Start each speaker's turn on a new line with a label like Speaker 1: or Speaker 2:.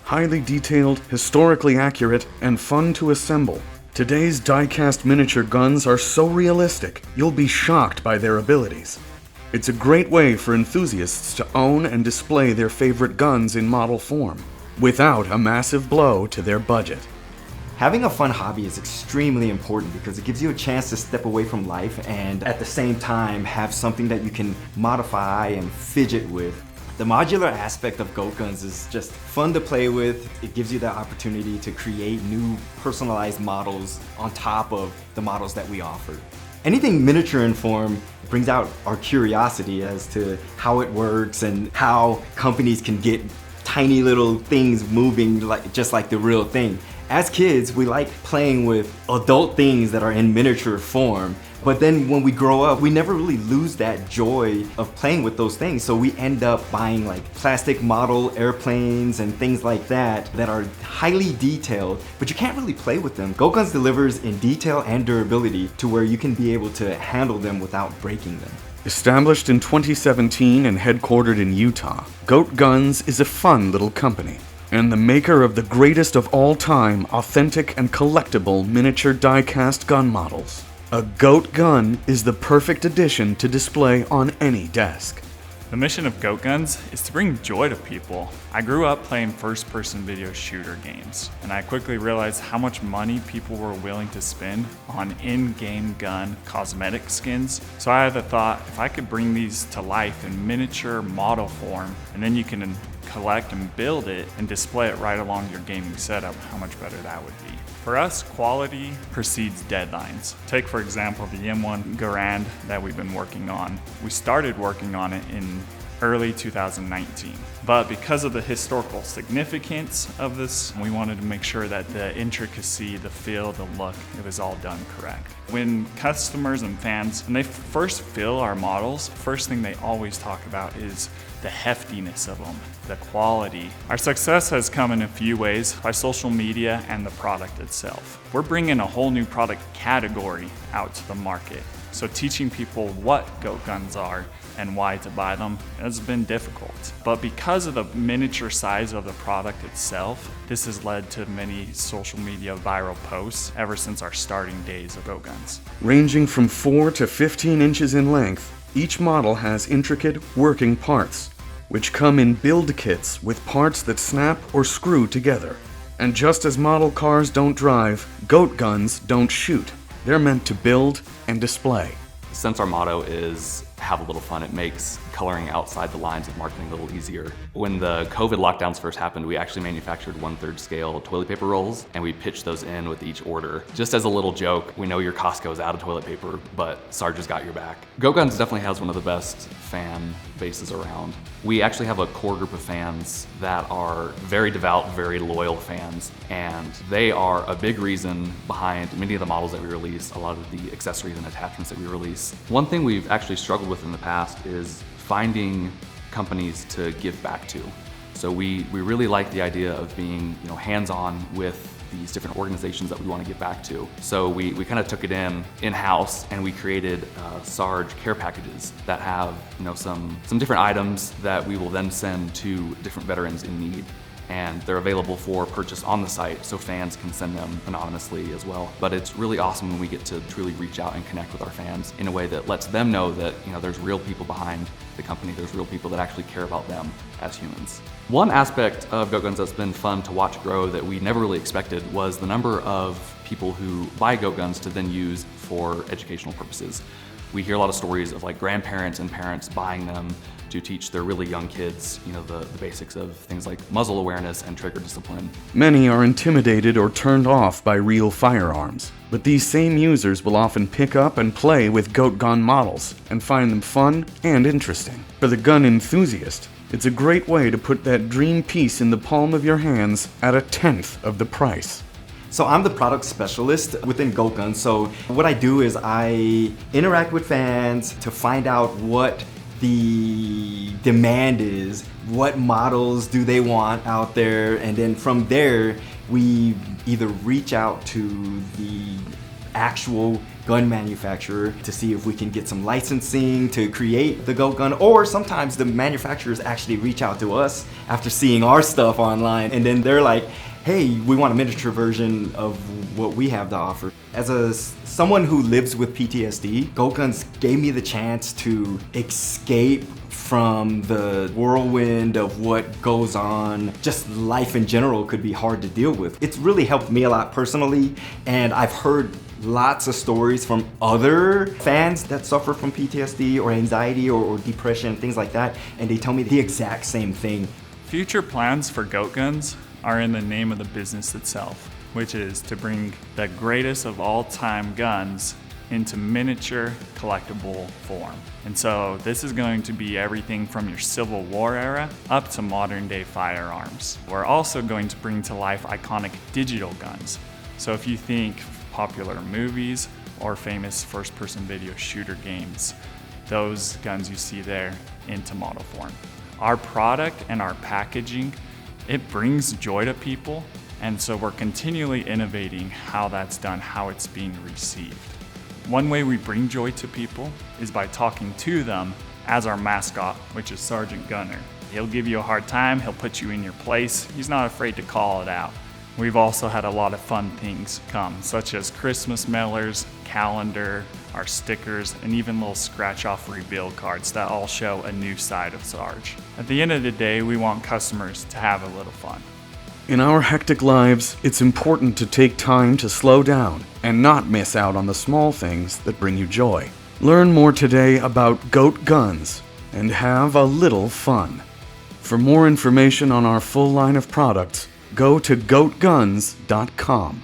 Speaker 1: Highly detailed, historically accurate, and fun to assemble. Today's die-cast miniature guns are so realistic, you'll be shocked by their abilities. It's a great way for enthusiasts to own and display their favorite guns in model form, without a massive blow to their budget.
Speaker 2: Having a fun hobby is extremely important because it gives you a chance to step away from life and at the same time have something that you can modify and fidget with. The modular aspect of GoatGuns is just fun to play with. It gives you the opportunity to create new personalized models on top of the models that we offer. Anything miniature in form brings out our curiosity as to how it works and how companies can get tiny little things moving just like the real thing. As kids, we like playing with adult things that are in miniature form, but then when we grow up, we never really lose that joy of playing with those things, so we end up buying like plastic model airplanes and things like that that are highly detailed, but you can't really play with them. GoatGuns delivers in detail and durability to where you can be able to handle them without breaking them.
Speaker 1: Established in 2017 and headquartered in Utah, GoatGuns is a fun little company, and the maker of the greatest of all time authentic and collectible miniature die-cast gun models. A Goat gun is the perfect addition to display on any desk.
Speaker 3: The mission of GoatGuns is to bring joy to people. I grew up playing first-person video shooter games, and I quickly realized how much money people were willing to spend on in-game gun cosmetic skins. So I had the thought, if I could bring these to life in miniature model form, and then you can collect and build it and display it right along your gaming setup, how much better that would be. For us, quality precedes deadlines. Take, for example, the M1 Garand that we've been working on. We started working on it in early 2019. But because of the historical significance of this, we wanted to make sure that the intricacy, the feel, the look, it was all done correct. When customers and fans, when they first feel our models, first thing they always talk about is the heftiness of them, the quality. Our success has come in a few ways, by social media and the product itself. We're bringing a whole new product category out to the market. So teaching people what GoatGuns are and why to buy them has been difficult. But because of the miniature size of the product itself, this has led to many social media viral posts ever since our starting days of GoatGuns.
Speaker 1: Ranging from 4 to 15 inches in length, each model has intricate working parts, which come in build kits with parts that snap or screw together. And just as model cars don't drive, GoatGuns don't shoot. They're meant to build and display.
Speaker 4: Since our motto is have a little fun, it makes coloring outside the lines of marketing a little easier. When the COVID lockdowns first happened, we actually manufactured 1/3 scale toilet paper rolls, and we pitched those in with each order. Just as a little joke, we know your Costco is out of toilet paper, but Sarges got your back. GoatGuns definitely has one of the best fan bases around. We actually have a core group of fans that are very devout, very loyal fans, and they are a big reason behind many of the models that we release, a lot of the accessories and attachments that we release. One thing we've actually struggled with in the past is finding companies to give back to. So we really like the idea of being hands-on with these different organizations that we want to give back to. So we kind of took it in-house, and we created Sarge care packages that have some different items that we will then send to different veterans in need. And they're available for purchase on the site, so fans can send them anonymously as well. But it's really awesome when we get to truly reach out and connect with our fans in a way that lets them know that there's real people behind the company, there's real people that actually care about them as humans. One aspect of GoatGuns that's been fun to watch grow that we never really expected was the number of people who buy GoatGuns to then use for educational purposes. We hear a lot of stories of grandparents and parents buying them to teach their really young kids, the basics of things like muzzle awareness and trigger discipline.
Speaker 1: Many are intimidated or turned off by real firearms, but these same users will often pick up and play with GoatGun models and find them fun and interesting. For the gun enthusiast, it's a great way to put that dream piece in the palm of your hands at 1/10 of the price.
Speaker 2: So I'm the product specialist within GoatGuns. So what I do is I interact with fans to find out what the demand is, what models do they want out there, and then from there we either reach out to the actual gun manufacturer to see if we can get some licensing to create the GOAT gun, or sometimes the manufacturers actually reach out to us after seeing our stuff online, and then they're like, hey, we want a miniature version of what we have to offer. As someone who lives with PTSD, GoatGuns gave me the chance to escape from the whirlwind of what goes on. Just life in general could be hard to deal with. It's really helped me a lot personally, and I've heard lots of stories from other fans that suffer from PTSD or anxiety or depression, things like that, and they tell me the exact same thing.
Speaker 3: Future plans for GoatGuns are in the name of the business itself, which is to bring the greatest of all time guns into miniature collectible form. And so this is going to be everything from your Civil War era up to modern day firearms. We're also going to bring to life iconic digital guns. So if you think popular movies or famous first-person video shooter games, those guns you see there into model form. Our product and our packaging, it brings joy to people, and so we're continually innovating how that's done, how it's being received. One way we bring joy to people is by talking to them as our mascot, which is Sergeant Gunner. He'll give you a hard time, he'll put you in your place, he's not afraid to call it out. We've also had a lot of fun things come, such as Christmas mailers, calendar, our stickers, and even little scratch-off reveal cards that all show a new side of Sarge. At the end of the day, we want customers to have a little fun.
Speaker 1: In our hectic lives, it's important to take time to slow down and not miss out on the small things that bring you joy. Learn more today about GOAT Guns and have a little fun. For more information on our full line of products, go to goatguns.com.